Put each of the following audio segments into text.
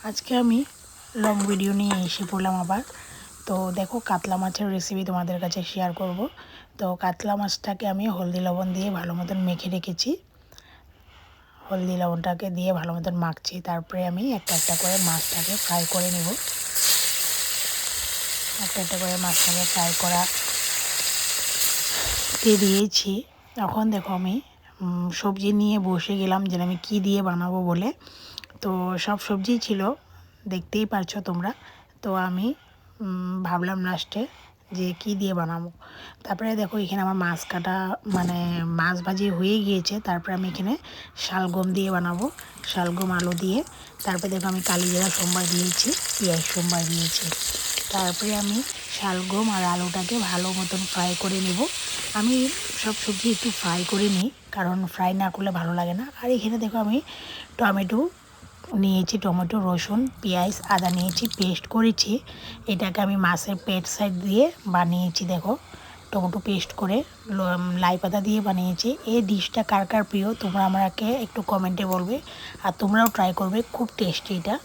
আজকে আমি long video নিয়ে এসে পড়লাম আবার। তো দেখো, কাতলা মাছের রেসিপি তোমাদের কাছে শেয়ার করব। তো কাতলা মাছটাকে আমি হলদি লবণ দিয়ে ভালো মতন মেখে রেখেছি। হলদি লবণটাকে দিয়ে ভালো মতন মাখছি, তারপরে আমি একটা একটা করে মাছটাকে ফ্রাই করে নেব। একটা একটা করে মাছটাকে ফ্রাই করা দিয়েছি। এখন দেখো, আমি সবজি নিয়ে বসে গেলাম যে আমি কি দিয়ে বানাবো বলে। তো সব সবজিই ছিল, দেখতেই পারছো তোমরা। তো আমি ভাবলাম লাস্টে যে কি দিয়ে বানাবো। তারপরে দেখো, এখানে আমার মাছ কাটা মানে মাছ ভাজি হয়ে গিয়েছে। তারপরে আমি এখানে শালগম দিয়ে বানাবো, শালগম আলু দিয়ে। তারপরে দেখো, আমি কালিজিরা সোমবার দিয়েছি, পেঁয়াজ সোমবার দিয়েছি। তারপরে আমি শালগম আর আলুটাকে ভালো মতন ফ্রাই করে নেব। আমি সব সবজি একটু ফ্রাই করে নিই, কারণ ফ্রাই না করলে ভালো লাগে না। আর এখানে দেখো, আমি টমেটো নিয়েছি, টমেটো, রসুন, পেঁয়াজ, আদা নিয়েছি, পেস্ট করেছি। এটাকে আমি মাছের পেট সাইড দিয়ে বানিয়েছি। দেখো, টমেটো পেস্ট করে লাই পাতা দিয়ে বানিয়েছি। এই ডিশটা কার কার প্রিয় তোমরা আমাকে একটু কমেন্টে বলবে, আর তোমরাও ট্রাই করবে, খুব টেস্টি এটা।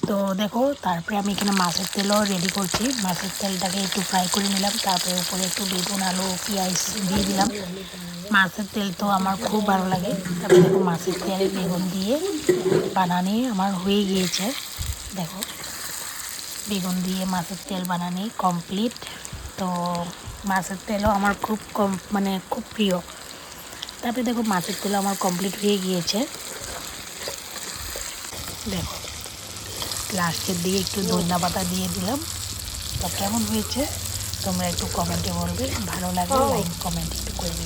তো দেখো, তারপরে আমি এখানে মাছের তেলও রেডি করছি। মাছের তেলটাকে একটু ফ্রাই করে নিলাম, তারপরে উপরে একটু বেগুন, আলু, পেঁয়াজ দিয়ে দিলাম। মাছের তেল তো আমার খুব ভালো লাগে। তারপরে দেখো, মাছের তেল বেগুন দিয়ে বানানি আমার হয়ে গিয়েছে। দেখো, বেগুন দিয়ে মাছের তেল বানানি কমপ্লিট। তো মাছের তেলও আমার খুব খুব প্রিয়। তারপরে দেখো, মাছের তেলও আমার কমপ্লিট হয়ে গিয়েছে। দেখো, লাস্টের দিয়ে একটু ধনিয়া পাতা দিয়ে দিলাম। তো কেমন হয়েছে তোমরা একটু কমেন্টে বলবে, ভালো লাগলে লাইক কমেন্ট একটু করে দিবে।